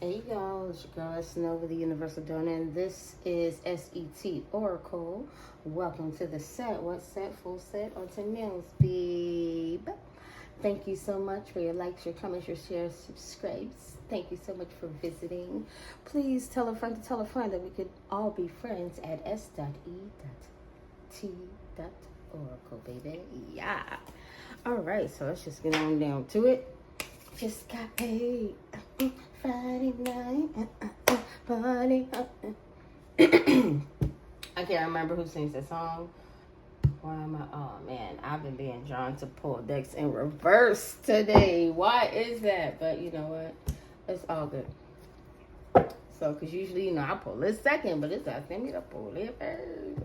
Hey y'all, it's your girl S.E.T.ORACLE, the Universal Donor, and this is S.E.T.ORACLE. Welcome to the set. What set? Full set or 10 meals, babe. Thank you so much for your likes, your comments, your shares, subscribes. Thank you so much for visiting. Please tell a friend to tell a friend that we could all be friends at S.E.T.Oracle, baby. Yeah. All right, so let's just get on down to it. Just got paid Friday night party. I can't remember who sings that song. Why am I? Oh man, I've been being drawn to pull decks in reverse today. Why is that? But you know what? It's all good. So, because usually, I pull this second, but it's asking me to pull it first.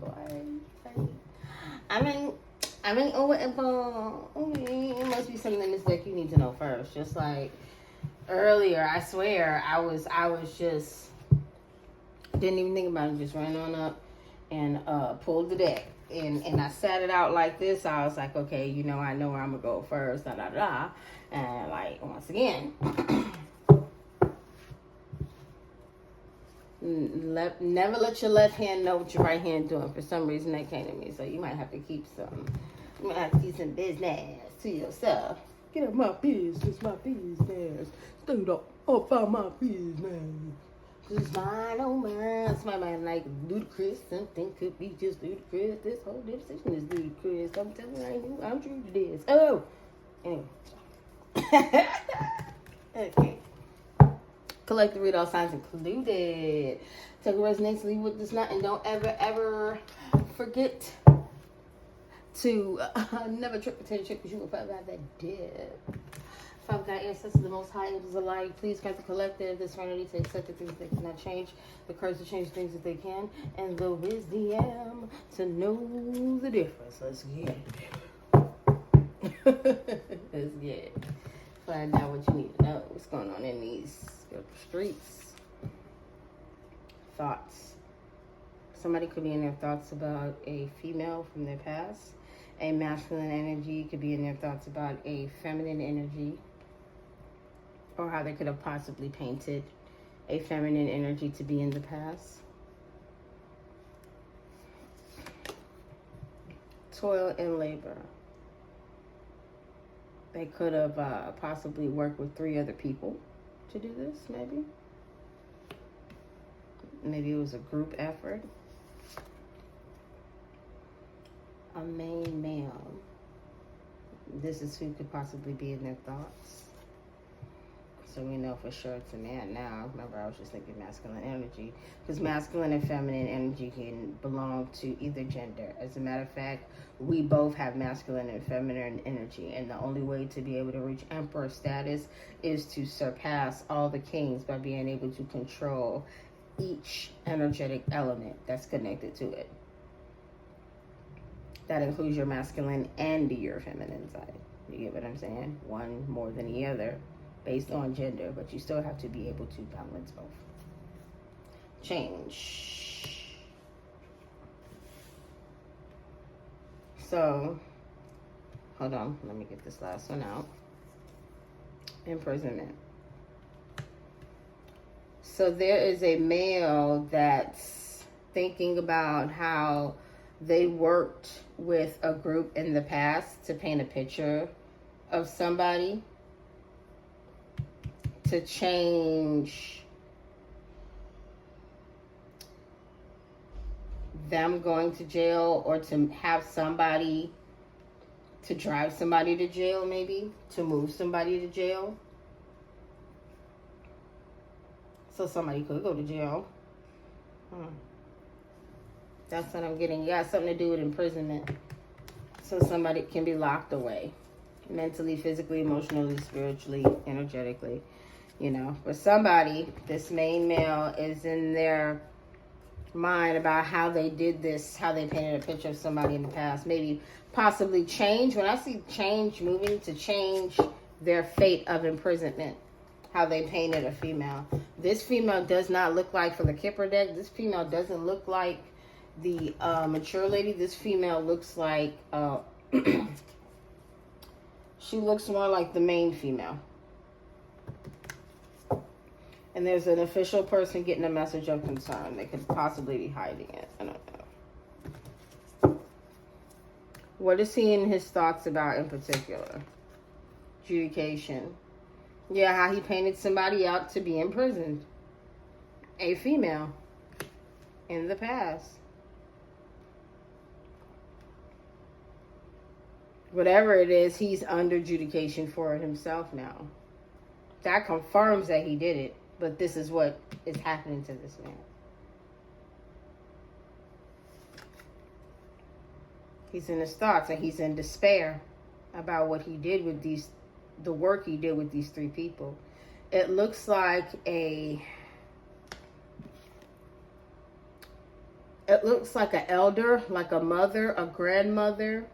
It must be something in this deck you need to know first. Just like earlier, I swear, I was just, didn't even think about it, just ran on up and pulled the deck. And I sat it out like this. I was like, okay, I know where I'm going to go first, da-da-da. And like, once again, never let your left hand know what your right hand doing. For some reason, that came to me. So you might have to keep some business to yourself. Get up my business. Stay up about my business. Cause mine, oh mine. Somebody might like ludicrous. Something could be just ludicrous. This whole decision is ludicrous. I'm telling you, I'm true to this. Oh! Anyway. Okay. Collect the read all signs included. Take a resonates, leave with this knot, and don't ever forget to never trip or take a trip because you will find out that dead. Father God, ancestors, the Most High, angels alike, please grant the collective the serenity to accept the things they cannot change, the courage to change things that they can, and the wisdom to know the difference. Let's get it. Let's get it. Find out what you need to know. What's going on in these spiritual streets. Thoughts. Somebody could be in their thoughts about a female from their past. A masculine energy could be in their thoughts about a feminine energy. Or how they could have possibly painted a feminine energy to be in the past. Toil and labor. They could have possibly worked with 3 other people to do this, maybe. Maybe it was a group effort. A main male. This is who could possibly be in their thoughts. So we know for sure it's a man now. Remember, I was just thinking masculine energy. Because masculine and feminine energy can belong to either gender. As a matter of fact, we both have masculine and feminine energy. And the only way to be able to reach emperor status is to surpass all the kings by being able to control each energetic element that's connected to it. That includes your masculine and your feminine side. You get what I'm saying? One more than the other based on gender, but you still have to be able to balance both. Change. So, hold on. Let me get this last one out. Imprisonment. So there is a male that's thinking about how they worked with a group in the past to paint a picture of somebody to change them going to jail, or to have somebody to drive somebody to jail, maybe to move somebody to jail. So somebody could go to jail. That's what I'm getting. You got something to do with imprisonment. So somebody can be locked away. Mentally, physically, emotionally, spiritually, energetically. For somebody, this main male is in their mind about how they did this, how they painted a picture of somebody in the past. Maybe possibly change. When I see change, moving to change their fate of imprisonment. How they painted a female. This female does not look like, for the Kipper deck, this female doesn't look like the mature lady. This female looks like, she looks more like the main female. And there's an official person getting a message of concern. They could possibly be hiding it. I don't know. What is he in his thoughts about in particular? Adjudication. Yeah, how he painted somebody out to be imprisoned. A female. In the past. Whatever it is, he's under adjudication for it himself now. That confirms that he did it. But this is what is happening to this man. He's in his thoughts and he's in despair about what he did with the work he did with these 3 people. It looks like an elder, like a mother, a grandmother,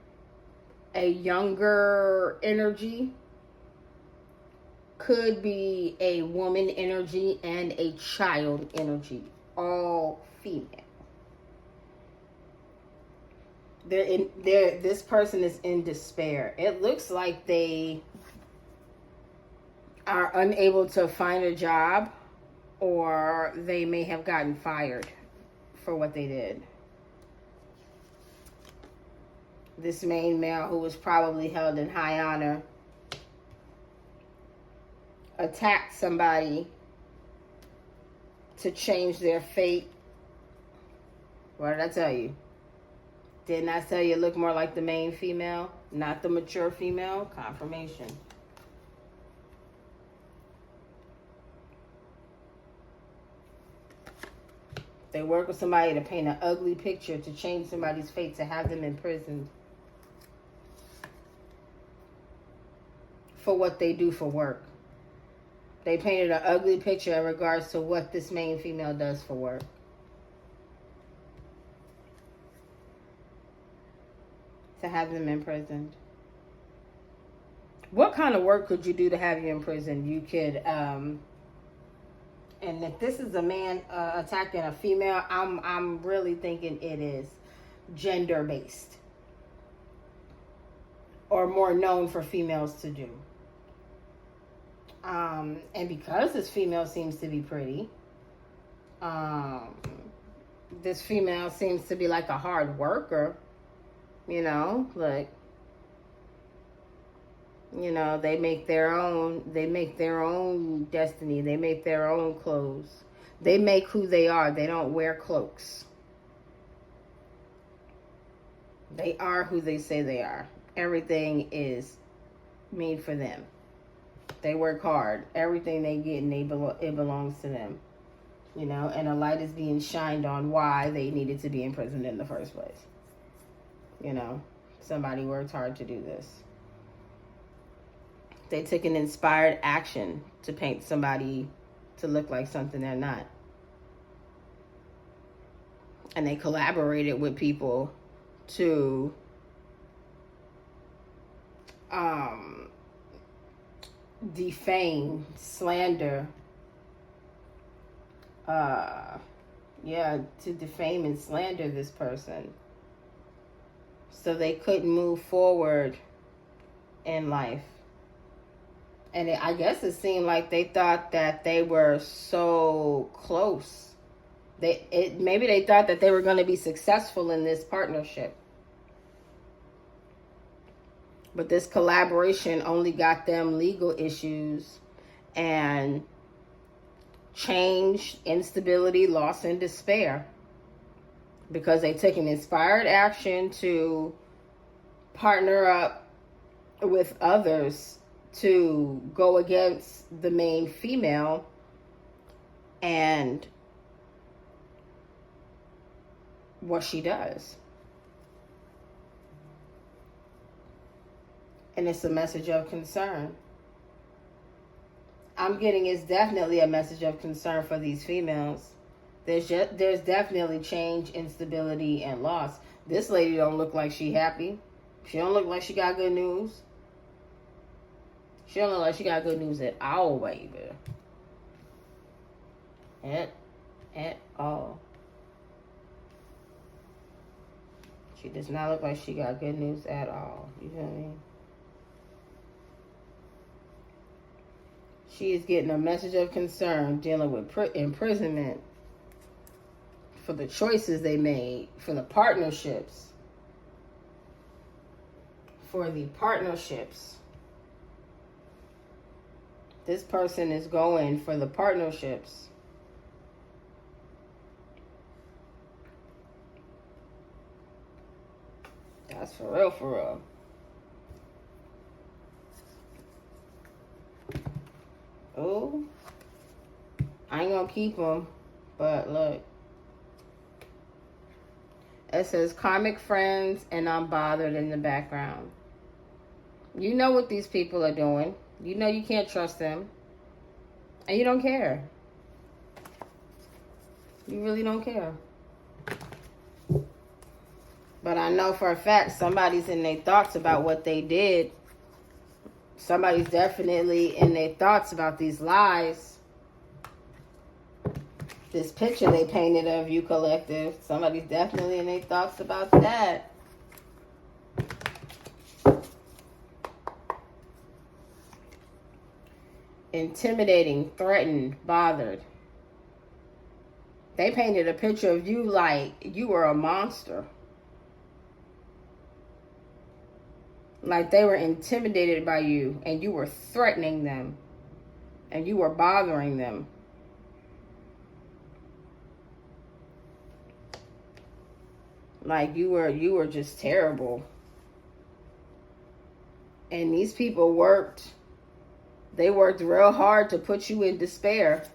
a younger energy. Could be a woman energy and a child energy. All female. This person is in despair. It looks like they are unable to find a job, or they may have gotten fired for what they did. This main male, who was probably held in high honor, attacked somebody to change their fate. What did I tell you? Didn't I tell you it looked more like the main female, not the mature female? Confirmation. They work with somebody to paint an ugly picture to change somebody's fate, to have them imprisoned for what they do for work. They painted an ugly picture in regards to what this main female does for work. To have them imprisoned. What kind of work could you do to have you imprisoned? You could, and if this is a man attacking a female, I'm really thinking it is gender-based. Or more known for females to do. And because this female seems to be pretty, this female seems to be like a hard worker, you know, like, you know, they make their own destiny. They make their own clothes. They make who they are. They don't wear cloaks. They are who they say they are. Everything is made for them. They work hard. Everything they get, and it belongs to them. You know, and a light is being shined on why they needed to be imprisoned in the first place. You know, somebody worked hard to do this. They took an inspired action to paint somebody to look like something they're not. And they collaborated with people to defame, slander, to defame and slander this person, so they couldn't move forward in life. And I guess it seemed like they thought that they were so close. Maybe they thought that they were going to be successful in this partnership. But this collaboration only got them legal issues and change, instability, loss, and despair. Because they took an inspired action to partner up with others to go against the main female and what she does. And it's a message of concern. I'm getting it's definitely a message of concern for these females. There's definitely change, instability, and loss. This lady don't look like she happy. She don't look like she got good news. She don't look like she got good news at all, baby. At all. She does not look like she got good news at all. You feel me? She is getting a message of concern dealing with imprisonment for the choices they made, for the partnerships. For the partnerships. This person is going for the partnerships. That's for real, for real. Oh, I ain't gonna keep them, but look. It says karmic friends and I'm bothered in the background. You know what these people are doing. You know you can't trust them. And you don't care. You really don't care. But I know for a fact somebody's in their thoughts about what they did. Somebody's definitely in their thoughts about these lies. This picture they painted of you, collective. Somebody's definitely in their thoughts about that. Intimidating, threatened, bothered. They painted a picture of you like you were a monster. Like they were intimidated by you and you were threatening them and you were bothering them. Like you were just terrible. And these people worked real hard to put you in despair.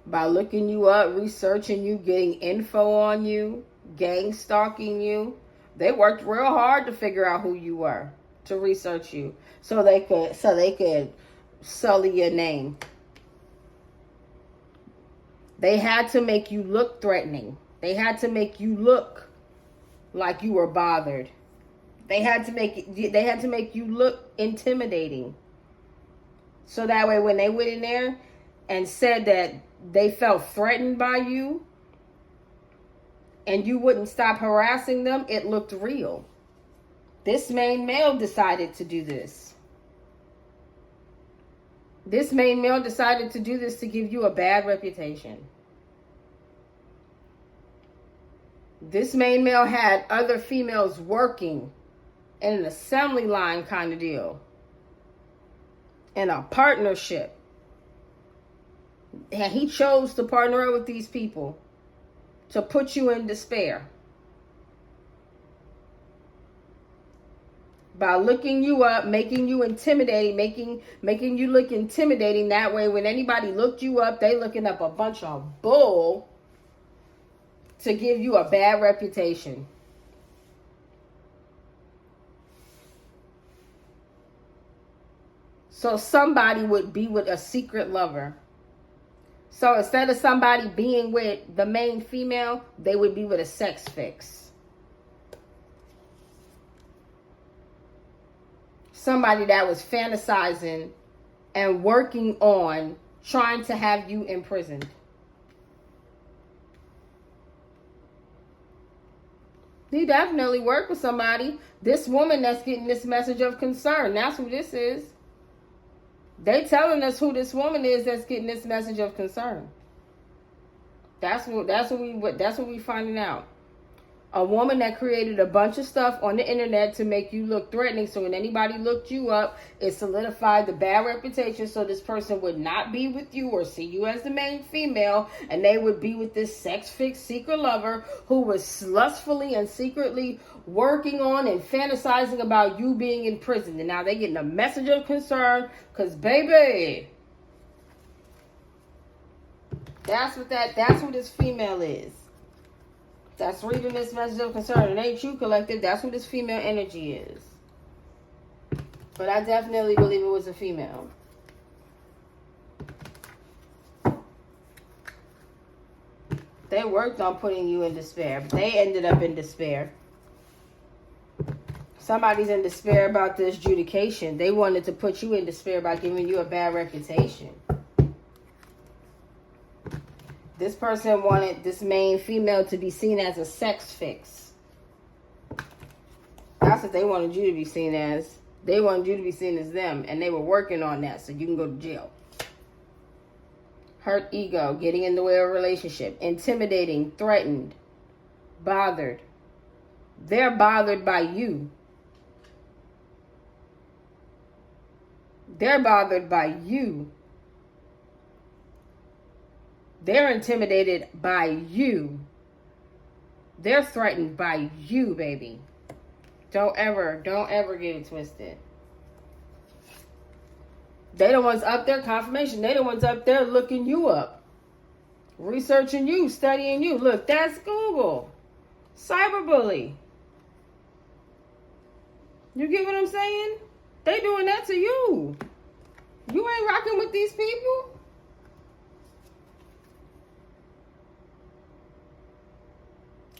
By looking you up, researching you, getting info on you, gang stalking you. They worked real hard to figure out who you were, to research you, so they could sully your name. They had to make you look threatening. They had to make you look like you were bothered. They had to make you look intimidating. So that way when they went in there and said that they felt threatened by you and you wouldn't stop harassing them, it looked real. This main male decided to do this. This main male decided to do this to give you a bad reputation. This main male had other females working in an assembly line kind of deal. In a partnership. And he chose to partner with these people to put you in despair. By looking you up, making you intimidating, making you look intimidating. That way when anybody looked you up, they looking up a bunch of bull to give you a bad reputation. So somebody would be with a secret lover. So instead of somebody being with the main female, they would be with a sex fix. Somebody that was fantasizing and working on trying to have you imprisoned. He definitely worked with somebody. This woman that's getting this message of concern. That's who this is. They telling us who this woman is that's getting this message of concern. That's what we finding out. A woman that created a bunch of stuff on the internet to make you look threatening. So when anybody looked you up, it solidified the bad reputation. So this person would not be with you or see you as the main female. And they would be with this sex fix secret lover who was lustfully and secretly working on and fantasizing about you being in prison. And now they're getting a message of concern. Because baby, that's who this female is. That's reading this message of concern. It ain't you, collective. That's who this female energy is. But I definitely believe it was a female. They worked on putting you in despair, but they ended up in despair. Somebody's in despair about this adjudication. They wanted to put you in despair by giving you a bad reputation. This person wanted this main female to be seen as a sex fix. That's what they wanted you to be seen as. They wanted you to be seen as them, and they were working on that so you can go to jail. Hurt ego, getting in the way of a relationship, intimidating, threatened, bothered. They're bothered by you. They're bothered by you. They're intimidated by you. They're threatened by you, baby. Don't ever get it twisted. They the ones up there, confirmation. They the ones up there looking you up. Researching you, studying you. Look, that's Google. Cyberbully. You get what I'm saying? They doing that to you. You ain't rocking with these people.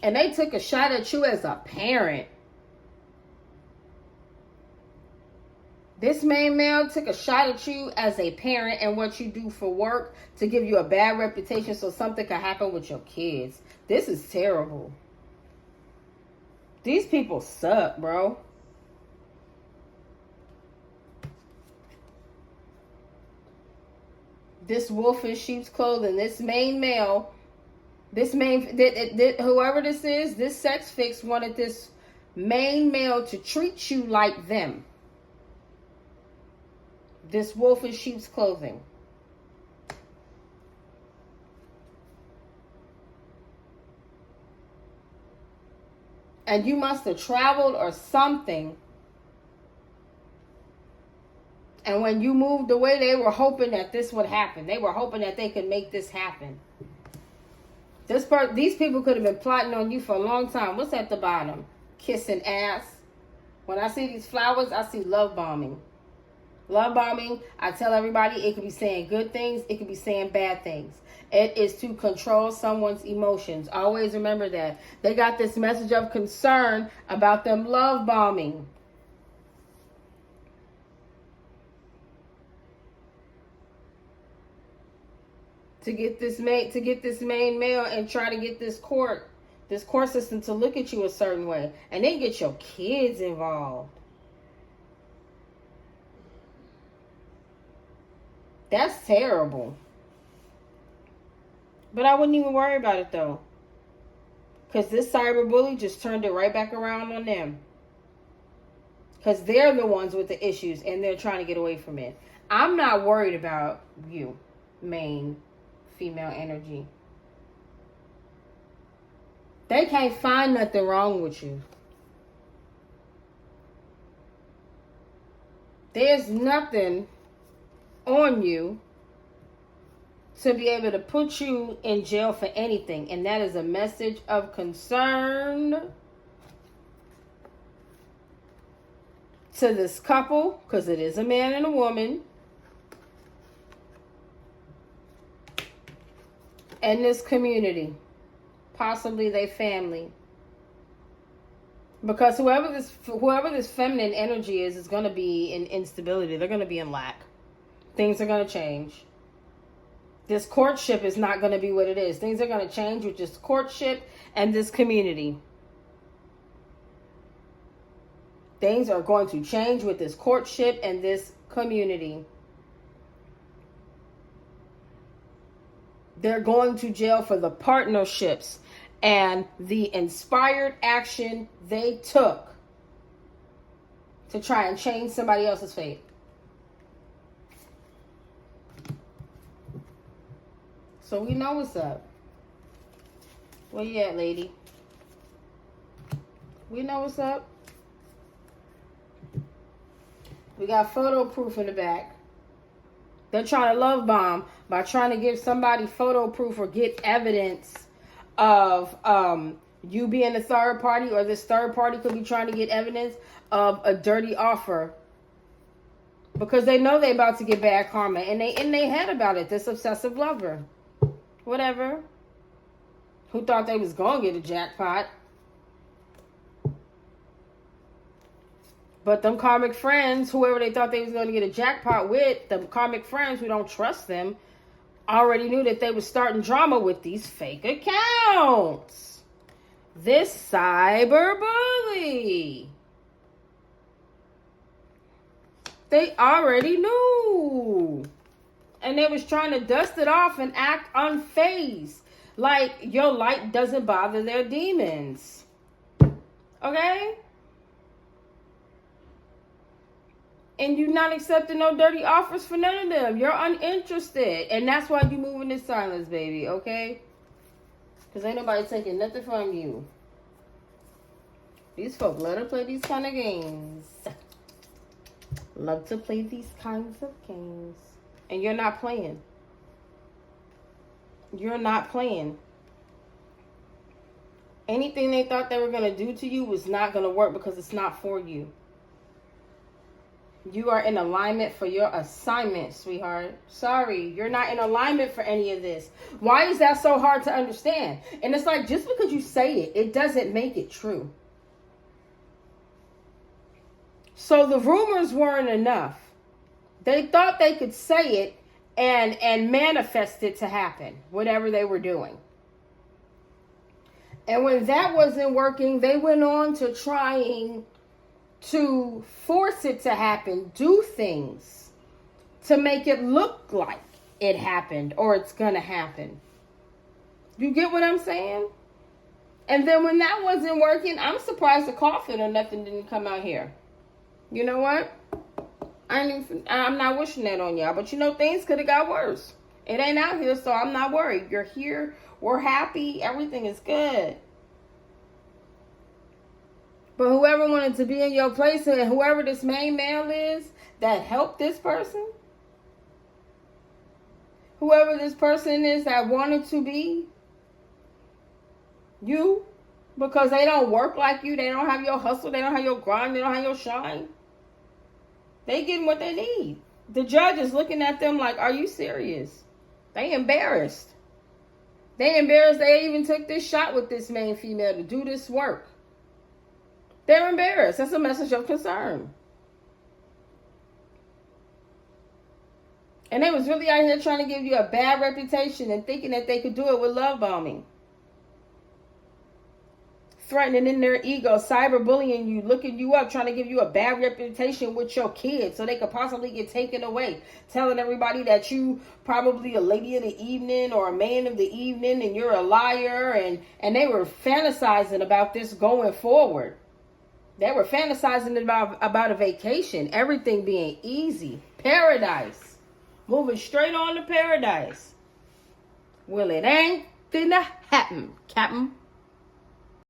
And they took a shot at you as a parent. This main male took a shot at you as a parent and what you do for work to give you a bad reputation so something could happen with your kids. This is terrible. These people suck, bro. This wolf in sheep's clothing, this main male, whoever this is, this sex fix wanted this main male to treat you like them. This wolf in sheep's clothing. And you must have traveled or something. And when you moved away, they were hoping that this would happen. They were hoping that they could make this happen. These people could have been plotting on you for a long time. What's at the bottom? Kissing ass. When I see these flowers, I see love bombing. Love bombing, I tell everybody, it could be saying good things, it could be saying bad things. It is to control someone's emotions. Always remember that. They got this message of concern about them love bombing. To get this main male and try to get this court system to look at you a certain way. And then get your kids involved. That's terrible. But I wouldn't even worry about it though. Because this cyberbully just turned it right back around on them. Because they're the ones with the issues and they're trying to get away from it. I'm not worried about you, main female energy. They can't find nothing wrong with you. There's nothing on you to be able to put you in jail for anything. And that is a message of concern to this couple, because it is a man and a woman, and this community, possibly their family. Because whoever this feminine energy is going to be in instability. They're going to be in lack. Things are going to change. This courtship is not going to be what it is. Things are going to change with this courtship and this community. Things are going to change with this courtship and this community. They're going to jail for the partnerships and the inspired action they took to try and change somebody else's fate. So we know what's up. Where you at, lady? We know what's up. We got photo proof in the back. They're trying to love bomb by trying to give somebody photo proof or get evidence of you being a third party, or this third party could be trying to get evidence of a dirty offer. Because they know they're about to get bad karma. And they in their head about it. This obsessive lover. Whatever. Who thought they was going to get a jackpot. But them karmic friends, whoever they thought they was going to get a jackpot with, the karmic friends who don't trust them, already knew that they were starting drama with these fake accounts. This cyberbully. They already knew. And they was trying to dust it off and act unfazed. Like your light doesn't bother their demons. Okay? And you're not accepting no dirty offers for none of them. You're uninterested. And that's why you moving in silence, baby. Okay? Because ain't nobody taking nothing from you. These folk love to play these kind of games. Love to play these kinds of games. And you're not playing. You're not playing. Anything they thought they were going to do to you was not going to work because it's not for you. You are in alignment for your assignment, sweetheart. Sorry, you're not in alignment for any of this. Why is that so hard to understand? And it's like, just because you say it, it doesn't make it true. So the rumors weren't enough. They thought they could say it and manifest it to happen, whatever they were doing. And when that wasn't working, they went on to trying to force it to happen, do things to make it look like it happened or it's gonna happen. You get what I'm saying? And then when that wasn't working, I'm surprised the coffin or nothing didn't come out here. You know what? I'm not wishing that on y'all, but you know, things could have got worse. It ain't out here, so I'm not worried. You're here. We're happy. Everything is good. But whoever wanted to be in your place and whoever this main male is that helped this person, whoever this person is that wanted to be you, because they don't work like you, they don't have your hustle, they don't have your grind, they don't have your shine. They getting what they need. The judge is looking at them like, are you serious? They embarrassed. They embarrassed they even took this shot with this main female to do this work. They're embarrassed. That's a message of concern. And they was really out here trying to give you a bad reputation and thinking that they could do it with love bombing. Threatening in their ego, cyberbullying you, looking you up, trying to give you a bad reputation with your kids so they could possibly get taken away. Telling everybody that you probably a lady of the evening or a man of the evening and you're a liar. And they were fantasizing about this going forward. They were fantasizing about a vacation, everything being easy, paradise, moving straight on to paradise. Well, it ain't gonna happen, Captain.